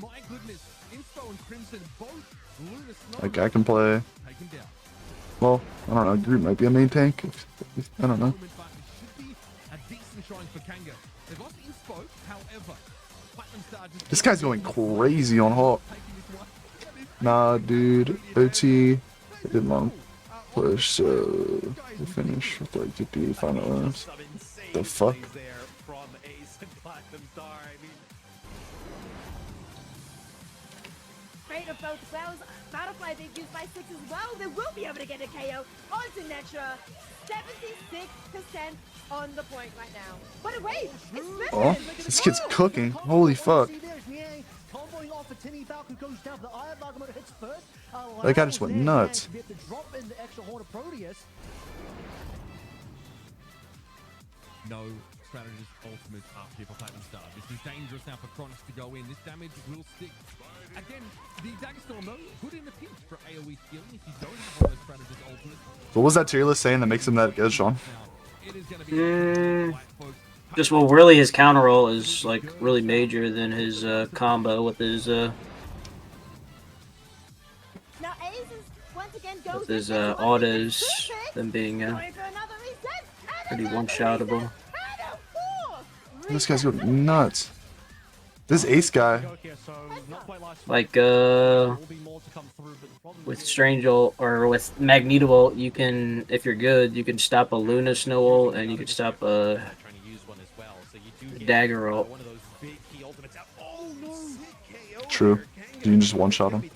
My goodness, Inspo and Crimson both Luna Snow. Like I can play. Take him down. Well, I don't know. Groot might be a main tank. I don't know. But it should be a decent showing for Kanga. They've lost Inspo, however, Platinum Star just This guy's going crazy on Hawk. Nah, dude. OT. I did long push, so we'll finish with like GP final rounds. The fuck? Great of both wells. Battlefly being used by 6 as well. They will be able to get a KO onto Netra. 76% on the point right now. But wait, it's Oh, this kid's cooking. Holy fuck. That guy just went nuts. No strategist ultimate up here for Platinum Star. This is dangerous now for Cronus to go in. This damage will stick. Again, the Dagger Storm though, good in the pinch for AoE skilling if you don't have one of those strategist ultimates. What was that tier list saying that makes him that good, Sean? It is gonna be Just well, really his counter roll is like really major than his combo with his autos, them being pretty one-shottable. This guy's going nuts. This ace guy. Like with Strange Ult or with Magneto Ult, you can, if you're good, you can stop a Luna Snow Ult and you can stop a Dagger Ult. True. You can just one-shot him.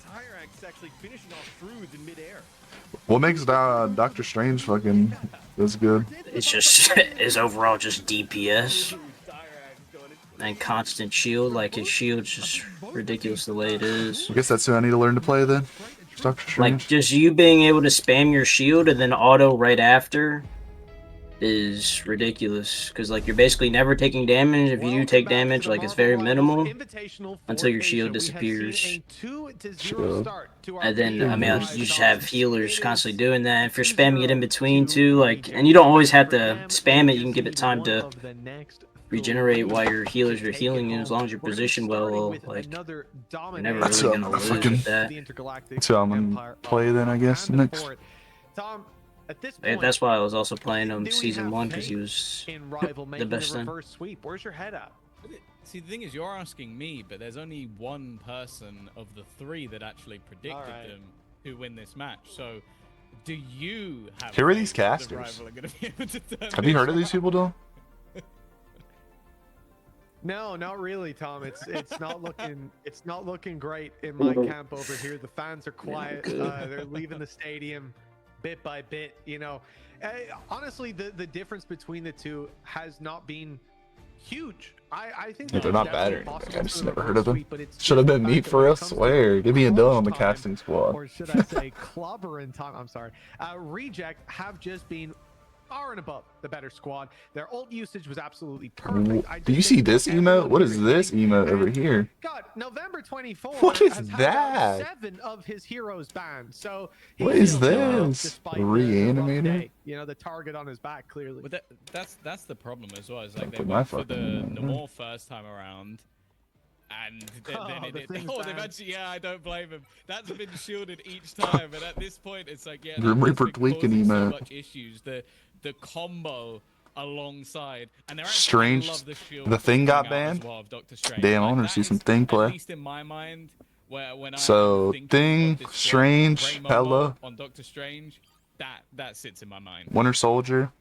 What makes Doctor Strange fucking this good? It's just his overall just DPS and constant shield. Like his shield's just ridiculous the way it is. I guess that's who I need to learn to play then. Doctor Strange. Like just you being able to spam your shield and then auto right after is ridiculous, because like you're basically never taking damage. If you do take damage, like it's very minimal until your shield disappears. Sure. And then I mean you just have healers constantly doing that. If you're spamming it in between too, like, and you don't always have to spam it, you can give it time to regenerate while your healers are healing you. As long as you're positioned well, like you're never really gonna lose with that. So I'm gonna play then, I guess, next. That's why I was also playing him season 1, because he was the best then. Where's your head at? See, the thing is, you're asking me, but there's only one person of the 3 that actually predicted them who win this match. So, do you have? Who are these casters? Have you heard of these people, though? No, not really, Tom. It's not looking great in my camp over here. The fans are quiet. They're leaving the stadium bit by bit. You know, honestly, the difference between the two has not been huge. I think they're not bad or anything. I just never heard of them. Should have been me for real. Swear. Give me a done on the casting squad. Or should I say Clobber and Tom? I'm sorry. Reject have just been far and above the better squad. Their ult usage was absolutely perfect. Do you see this emote? What is this emote over here? God, November 24th. What is has that? 7 of his heroes banned. So what is this? Reanimator? You know, the target on his back clearly. But that's the problem as well. It's like they put my went for fucking the more first time around. And they've actually, I don't blame him. That's been shielded each time, and at this point, it's like, yeah, Grim Reaper tweaking so emote. much issues. The combo alongside, and they're Strange. love the shield. The Thing got as banned. well of Doctor Strange. Damn, I Like, want to that see some is, Thing at play. least in my mind, when So I'm Thing, this Strange, Grey Momo Hella, on Doctor Strange, that sits in my mind. Winter Soldier.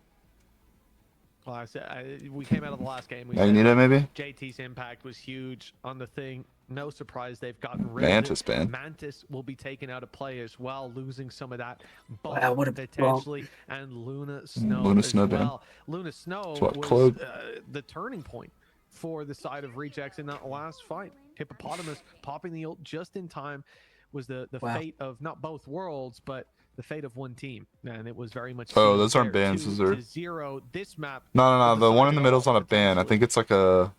Well, I said, we came out of the last game. We Magneto, maybe. JT's impact was huge on the Thing. No surprise they've gotten rid Mantis of it. ban. Mantis will be taken out of play as well, losing some of that Wow, what a potentially, and Luna Snow Luna as Snow ban. well. Luna Snow That's what was Cloak. The turning point for the side of Rejects in that last fight. Hippopotamus popping the ult just in time was the fate of not both worlds, but the fate of one team, and it was very much. Oh, those aren't bans, those are 2-0 this map. No. The one in the middle's on a ban. I think it's like a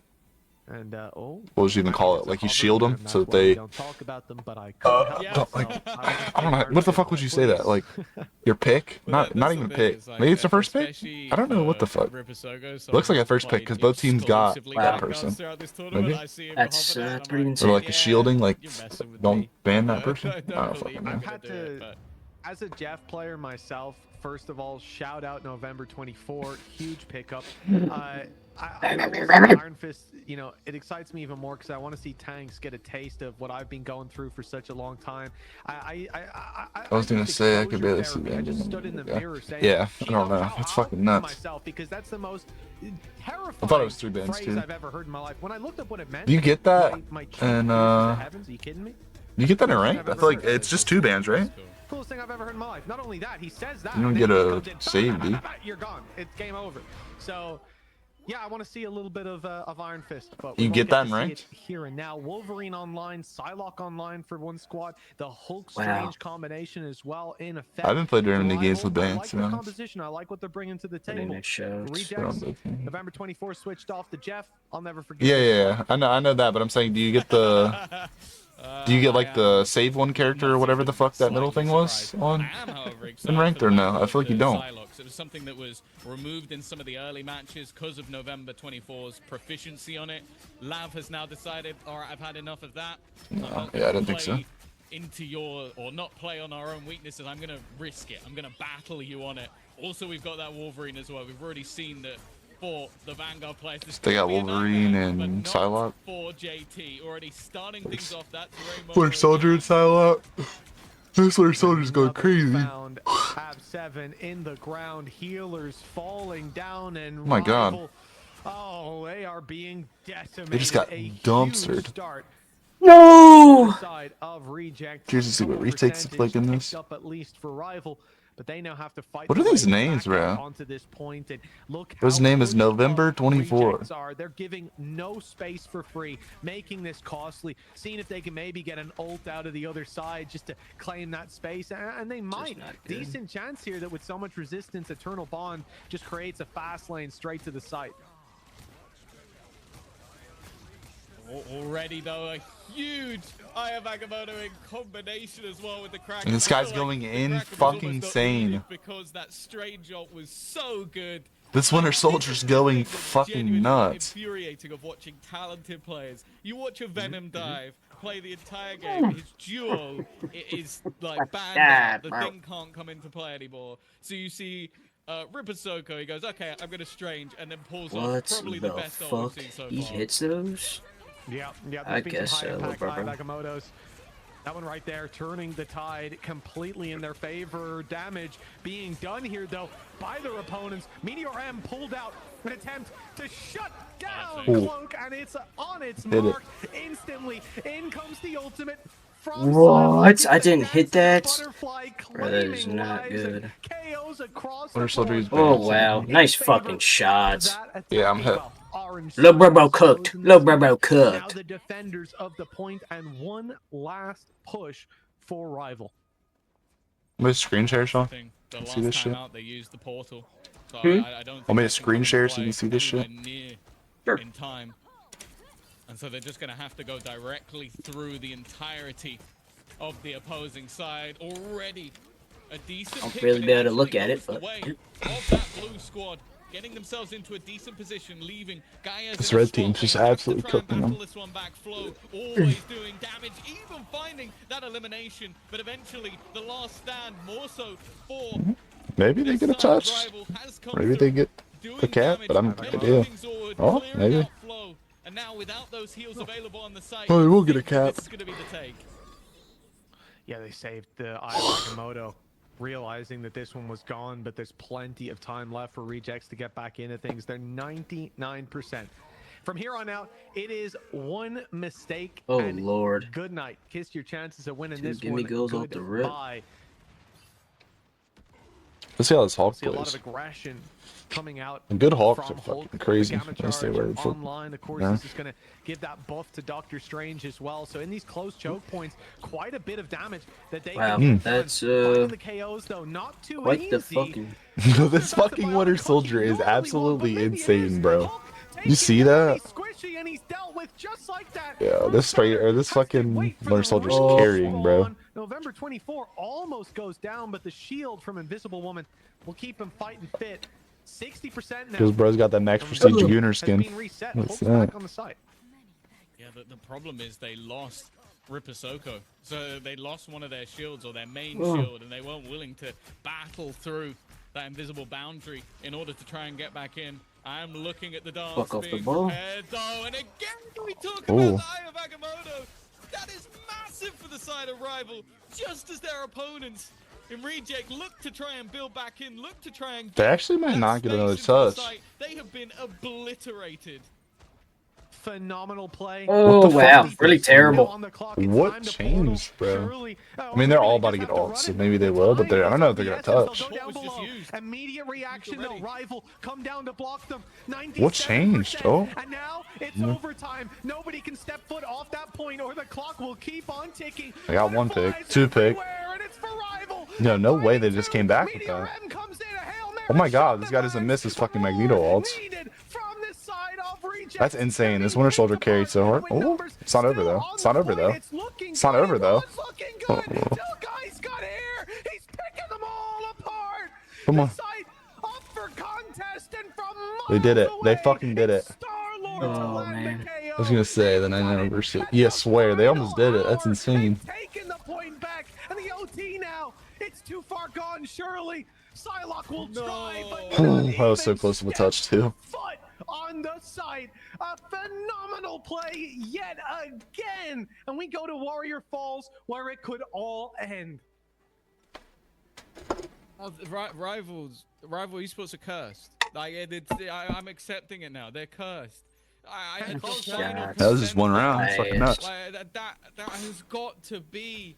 And oh, what would you even call it? Like you shield them so that we they. don't talk about them, but I couldn't help Yeah. Don't, myself. like, I don't know. What the fuck would you say that? Like your pick? But Not that's even a the thing, pick. is, like, Maybe it's the first pick. especially I don't know what the for fuck. Riposogo, Looks like someone a first who's pick, 'cause played both teams got exclusively that Vanguard person. throughout this tournament. Maybe? I see him That's hop of that, that's I'm pretty like, insane. Or like a shielding, like you're messing with don't me. ban that person. I I don't don't believe fucking you're know. I've had gonna do it, to, but- as a Jeff player myself, first of all, shout out November 24, huge pickup. I will say Iron Fist, you know, it excites me even more because I want to see Tanks get a taste of what I've been going through for such a long time. I was gonna just say I could exposure barely see therapy. I just that. stood in the Yeah. mirror saying, Yeah, I "Gino, don't know. how That's I'll fucking do nuts. myself," because that's the most terrifying I thought it was 3 bans phrase too. I've ever heard in my life. When I looked up what it meant, Do you get that? my cheek And pierced the heavens. Are you kidding me? you get that in ranked? I feel like it's just 2 bans, right? Coolest thing I've ever heard in my life. Not only that, he says that. You don't and get then he a comes in, save, dude. You're gone. It's game over. So, yeah, I want to see a little bit of Iron Fist. But You we get won't that to in see ranked? it here and now. Wolverine online, Psylocke online for one squad. The Hulk Wow. Strange combination as well in effect. I haven't played very many Rival, games with I bans, like to be their honest. composition. I like what they're bringing to the Putting table. it shows. Rejects. So, November 24 switched off to Jeff. I'll never forget. yeah, this yeah, one. yeah. I know that, but I'm saying, do you get the? Do you get like the save one character or whatever the fuck that middle thing was on? In ranked or no? I feel like you don't. Psylocke. It was something that was removed in some of the early matches because of November 24's proficiency on it. Lav has now decided, all right, I've had enough of that. I'm not yeah, I gonna didn't think so. play into your, or not play on our own weaknesses. I'm gonna risk it. I'm gonna battle you on it. Also, we've got that Wolverine as well. We've already seen that for the Vanguard players. This They got could be a Wolverine nightmare, and but not Psylocke. for JT. Already starting things off. That's Winter Soldier and Psylocke. This Winter Soldier's going Another crazy. Found. Ab 7 in the ground. Healers falling down and my God. Rival- Oh, they are being decimated. They just got A huge dumpstered. Start No! side of Reject. Curious to see what Couple retakes look like in percentage this. picked up at least for Rival, but they now have to fight. What their are these way names, back bro? Onto this point, and look His how name is pushed November up 24. Rejects are. They're giving no space for free, making this costly. Seeing if they can maybe get an ult out of the other side just to claim that space, and they might. not good. Decent chance here that with so much resistance, Eternal Bond just creates a fast lane straight to the site. Already though, a huge Eye of Agamotto in combination as well with the Kraken. And this I feel guy's like going the in Kraken was fucking almost not insane. needed because that straight jolt was so good. This Winter This is Soldier's the going thing that's fucking genuinely nuts. Infuriating of watching talented players. You watch a Venom dive, play the entire game. His duo is like banned out. The thing can't come into play anymore. So you see Riposogo, he goes, okay, I'm gonna Strange, and then pulls off What probably the the best ult we've fuck? seen so He far. hits those? Yeah, I there's been guess some high so, impact bro. Eye of Agamottos. That one right there, turning the tide completely in their favor. Damage being done here, though, by their opponents. Meteor M pulled out an attempt to shut down Ooh. Cloak, and it's on its Hit it. mark. Instantly, in comes the ultimate from What? Psylocke. I didn't hit that? Butterfly Bro, that is claiming not lives and good. KOs across Winter the Soldier is board. Oh, bad. wow. In Nice favor fucking shots. of that Yeah, I'm attack. hit. Well, Orange Lil side Bro was cooked. chosen Lil this Bro match. Now cooked. the defenders of the point and one last push for Rival. I'm gonna screen share, Sean. Thing. The See last this time shit? out, they used the portal. So Hmm? I don't think Want me to they can screen come share into so you can play see this shit? anywhere near Sure. in time. And so they're just going to have to go directly through the entirety of the opposing side. Already a decent Don't pick, really and be able to actually look at it, goes the but- way of that blue squad, getting themselves into a decent position, leaving Gaia's This in a red spot team's where just he has to absolutely try and cooking them. battle this one back. Flo always doing damage, even finding that elimination, but eventually the last stand more so for Maybe they this get a side touch. rival has come Maybe through, they get doing the cat, damage, but I'm taking yeah. things forward, Oh, clearing maybe. out Flo, and now without those heals available on the site, Oh, you we'll get a think cap. This is going to be the take. Yeah, they saved the Eye of Agamotto, realizing that this one was gone, but there's plenty of time left for Rejects to get back into things. They're 99%. From here on out, it is one mistake. Oh, and Lord. Good night. Kiss your chances of winning Two this gimme one. goals off the rip. Goodbye. Let's see how this Hulk See a lot plays. of aggression coming out. And good Hulks from are Hulk. fucking crazy. The Gamma Let's stay charge away from- online, of course, Yeah. this is going to give that buff to Doctor Strange as well. So in these close choke points, quite a bit of damage that they Wow, can get done. that's, Finding the KOs though, not too Quite easy. the fucking... This fucking Winter Soldier is absolutely insane, bro. You see that? with just like that. Yeah, this straight or this fucking Winter Soldier's Oh. carrying, bro. November 24 almost goes down, but the shield from Invisible Woman will keep him fighting fit. 60% now. Because bro's got that max prestige Gunner skin. What's that? On the site. Yeah, the problem is they lost Ripasoko. So they lost one of their shields, or their main shield, and they weren't willing to battle through that invisible boundary in order to try and get back in. I'm looking at the dance Fuck off the being ball. prepared, though, and again we talk about the Eye of Agamotto. That is massive for the side of Rival, just as their opponents in Reject look to try and build back in, look to try and They get actually might that not get space another into the touch. site. They have been obliterated. Phenomenal play. Oh, What the wow. fuck? Really terrible. What changed, bro? I mean, they're all about to get ults, so maybe they will, but I don't know if they're gonna touch. Immediate reaction, though. Rival come down to block them. What changed? Oh. And now it's overtime. Nobody can step foot off that point, or the clock will keep on ticking. I got one pick, two pick. No, no way they just came back with that. Oh my god, this guy doesn't miss his fucking Magneto ults. That's insane. This Winter Soldier carried so hard. Oh, it's not over though. It's not over though. It's not over though. Oh. Come on. They did it. They fucking did it. Oh, man. I was gonna say the 9 anniversary. Yeah, swear they almost did it. That's insane. Taking the point back, and the OT now. It's too far gone. Surely Psylocke will try, but That was so close to a touch too. foot on the side. A phenomenal play yet again, and we go to Warrior Falls, where it could all end. Rival esports are cursed. Like I'm accepting it now. They're cursed. That was just one round. It's fucking nuts. Like, that has got to be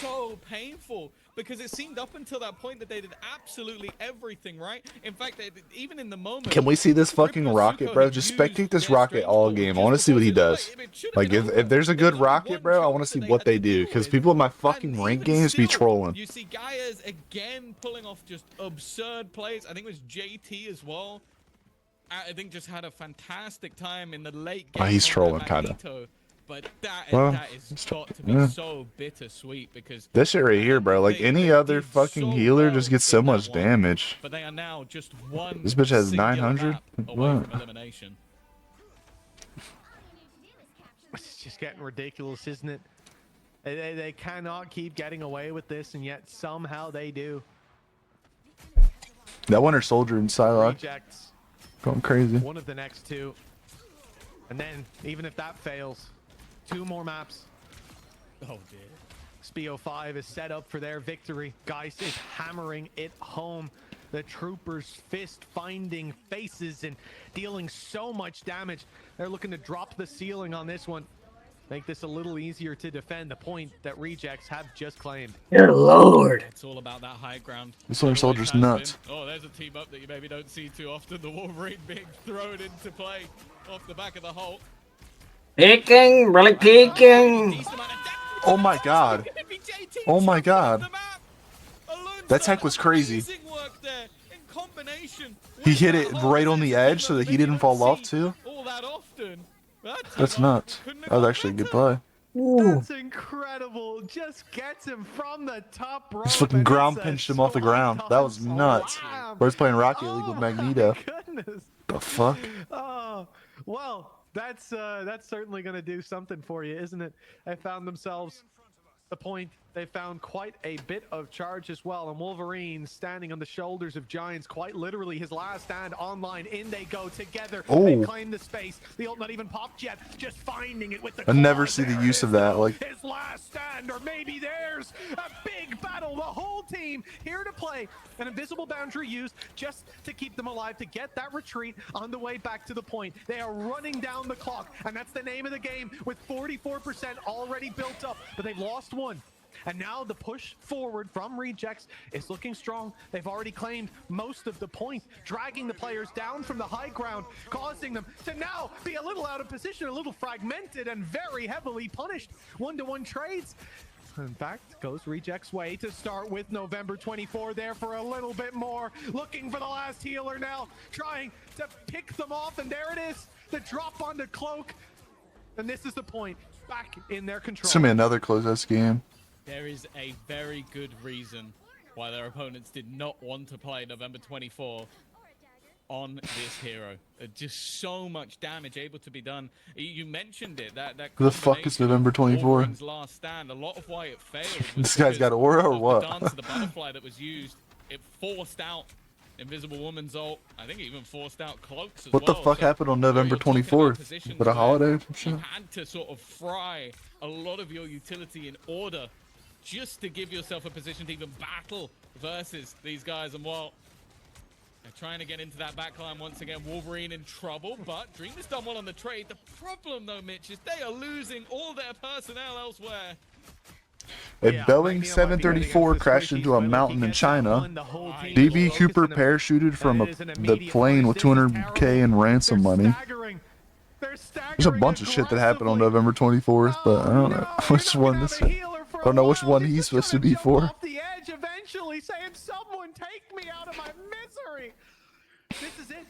so painful, because it seemed up until that point that they did absolutely everything right. In fact, even in the moment. Can we see this fucking Rocket, bro? Just spectate this Rocket all game. I want to see what he does. Like, if there's a good Rocket, bro, I want to see what they do. Because people in my fucking rank games be trolling. You see Gaia's again pulling off just absurd plays. I think it was JT as well. I think just had a fantastic time in the late game. Oh, he's trolling, kind of. But that is got to be so bittersweet, because this shit right here, bro. Like any other fucking healer just gets so much damage. But they are now just one. This bitch has 900. What? Elimination. It's just getting ridiculous, isn't it? They cannot keep getting away with this, and yet somehow they do. That Winter Soldier and Psylocke Rejects going crazy. one of the next two, and then even if that fails, 2 more maps. Oh dear. Spio 5 is set up for their victory. Geist is hammering it home. The troopers fist finding faces and dealing so much damage. They're looking to drop the ceiling on this one. Make this a little easier to defend the point that Rejects have just claimed. Dear Lord. It's all about that high ground. This Winter Soldier's nuts. Oh, there's a team up that you maybe don't see too often. The Wolverine being thrown into play off the back of the Hulk. Peeking, really peeking. Oh my god. Oh my god. That tech was crazy. He hit it right on the edge so that he didn't fall off too. All that often. That's nuts. That was actually a good play. That's incredible. Just gets him from the top rope. Just fucking ground pinched him off the ground. That was nuts. Where's playing Rocket League with Magneto? Goodness. The fuck? Oh, well, that's certainly going to do something for you, isn't it? They found themselves the point. They found quite a bit of charge as well, and Wolverine standing on the shoulders of giants, quite literally his last stand online. In they go together. They claim the space. The ult not even popped yet, just finding it with the I never see the use of that. Like his last stand, or maybe theirs. A big battle. The whole team here to play. An invisible boundary used just to keep them alive, to get that retreat on the way back to the point. They are running down the clock, and that's the name of the game, with 44% already built up, but they've lost one. And now the push forward from Rejects is looking strong. They've already claimed most of the point, dragging the players down from the high ground, causing them to now be a little out of position, a little fragmented, and very heavily punished. 1-to-1 trades. In fact, goes Rejects' way to start with November 24 there for a little bit more. Looking for the last healer now, trying to pick them off, and there it is. The drop onto Cloak. And this is the point back in their control. It's gonna be another close-ass game. There is a very good reason why their opponents did not want to play November 24 on this hero. Just so much damage able to be done. You mentioned it. That Who the fuck is November 24? Wolverine's last stand. A lot of why it failed. Was This guy's got aura or of what? The dance of the butterfly that was used. It forced out Invisible Woman's ult. I think it even forced out Cloaks as What the well. fuck So, happened on where November you're talking about 24th? positions With a where holiday or some you shit? had to sort of fry a lot of your utility in order just to give yourself a position to even battle versus these guys. And while they're trying to get into that backline once again, Wolverine in trouble, but Dream has done well on the trade. The problem though, Mitch, is they are losing all their personnel elsewhere. A Yeah, Boeing Magneto might be 734 against the crashed Squishies, into a but if he mountain in gets that China. one, the whole team DB will Cooper focus on him. parachuted from That is an the immediate plane with punish. This is 200K terrible. in ransom They're money. staggering. They're There's a staggering bunch of shit that happened on aggressively. November 24th, but I don't know which one this. I don't know which one he's supposed to be for. Off the edge eventually, saying, "Someone take me out of my misery." This is it.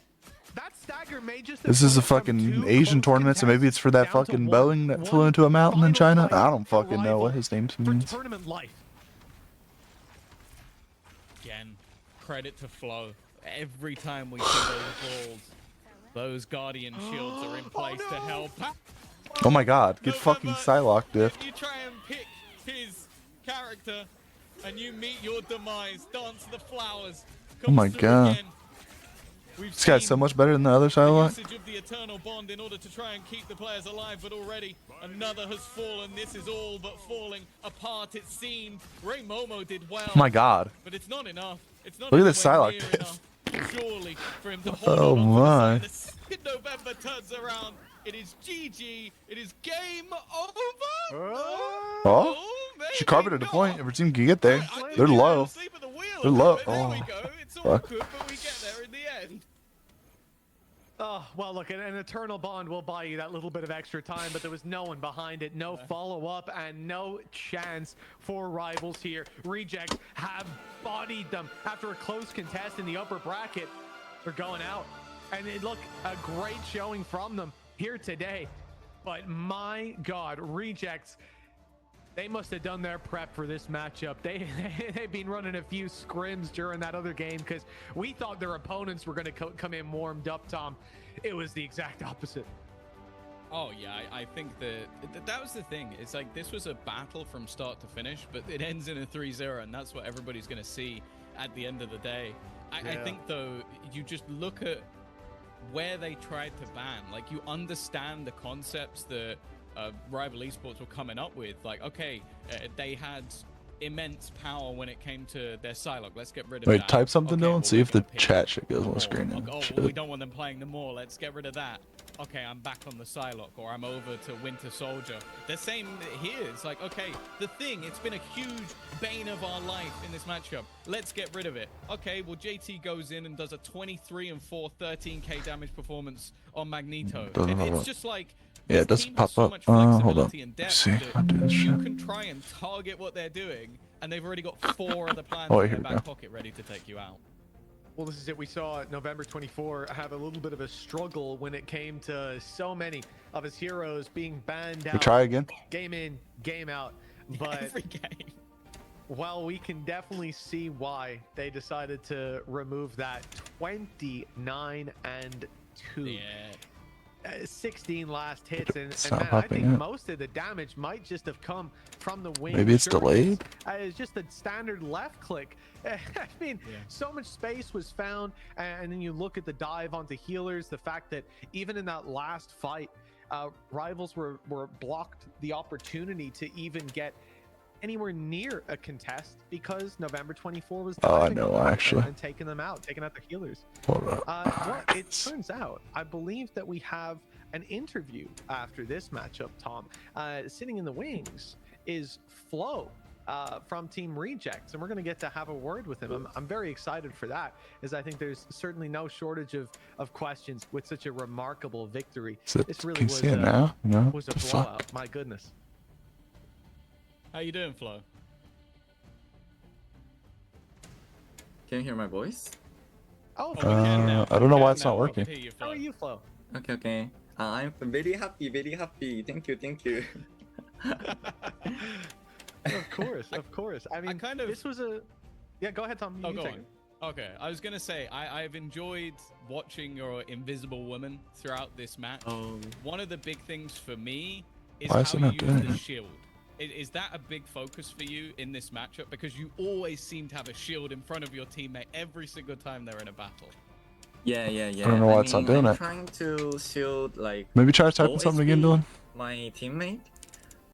That stagger may just. This is a have gone fucking from two Asian close tournament, so maybe it's for that contests fucking down to Boeing that one flew into a mountain in final China. fight I don't for fucking know what Rival his name for means. tournament life. Again, credit to Flo. Every time we see those balls, those Guardian shields are in place to help. Oh my god, get fucking November, Psylocke diff. You try and pick his character, and you meet your demise. Dance of the Flowers. Oh my comes through god. again. We've This guy's so seen much better than the other the Psylocke. usage of the eternal bond in order to try and keep the players alive, but already another has fallen. This is all but falling apart, it seemed. Ray Momo did well, Oh my god. but it's not enough. It's not Look at even this Psylocke near diff. enough, surely, for him to hold Oh on to my. the side. The November turns around. It is GG. It is game over. Oh? She carpeted a point. Every team can get there. They're low. They're low. There we Oh. go. It's all Fuck. good, but we get there in the end. Oh, well, look, an eternal bond will buy you that little bit of extra time, but there was no one behind it, no follow-up, and no chance for rivals here. Rejects have bodied them after a close contest in the upper bracket. They're going out, and it looked a great showing from them here today. But my God, Rejects, they must have done their prep for this matchup. They've been running a few scrims during that other game because we thought their opponents were going to come in warmed up, Tom. It was the exact opposite. Oh yeah, I think that was the thing. It's like this was a battle from start to finish, but it ends in a 3-0, and that's what everybody's going to see at the end of the day. I think though, you just look at where they tried to ban. Like, you understand the concepts that Rival Esports were coming up with. Like, okay, they had immense power when it came to their Psylocke. Let's get rid of Wait, that. type something Okay, down well, and see we're if the gonna pick chat shit goes on Maul. screen. Oh, And well, shit. we don't want them playing the Maul. Let's get rid of that. Okay, I'm back on the Psylocke, or I'm over to Winter Soldier. The same here. It's like, okay, the thing, it's been a huge bane of our life in this matchup. Let's get rid of it. Okay, well, JT goes in and does a 23 and 4, 13k damage performance on Magneto. Doesn't have It's a- just like, Yeah, it this doesn't team pop has so up. much Hold on. flexibility and Let's depth see. that I'll do this you shit. can try and target what they're doing, and they've already got 4 other plans Oh, in here their we back go. pocket ready to take you out. Well, this is it. We saw November 24 have a little bit of a struggle when it came to so many of his heroes being banned out. We try again. Game in, game out. But Every game. while we can definitely see why they decided to remove that 29 and 2. Yeah. 16 last hits, and not man, I popping think up. most of the damage might just have come from the wing. Maybe it's shirts. delayed? It's just a standard left click. I mean, so much space was found, and then you look at the dive onto healers, the fact that even in that last fight, rivals were blocked the opportunity to even get anywhere near a contest because November 24 was Oh, I diving know, on them actually. and taking them out, taking out the healers. Hold up. Well, it turns out, I believe that we have an interview after this matchup, Tom. Sitting in the wings is Flo from Team Rejects, and we're going to get to have a word with him. I'm very excited for that, as I think there's certainly no shortage of questions with such a remarkable victory. This really Can you was see it now? No. was a The fuck? blowout. My goodness. How you doing, Flo? Can you hear my voice? Oh, Oh, we can now. I don't know We why can it's not now. working. Hear you, how Flo. are you, Flo? Okay, okay. I'm very happy, very happy. Thank you, thank you. Of course, of course. I mean, kind of- this was a. Yeah, go ahead, Tom. Oh, You go take on. it. Okay, I was gonna say I've enjoyed watching your Invisible Woman throughout this match. Oh. One of the big things for me is Why is how it you not use doing the it? shield. Is that a big focus for you in this matchup? Because you always seem to have a shield in front of your teammate every single time they're in a battle. Yeah. I don't know why it's not doing I'm it. trying to shield like Maybe try typing low something HP again, Dylan. my teammate,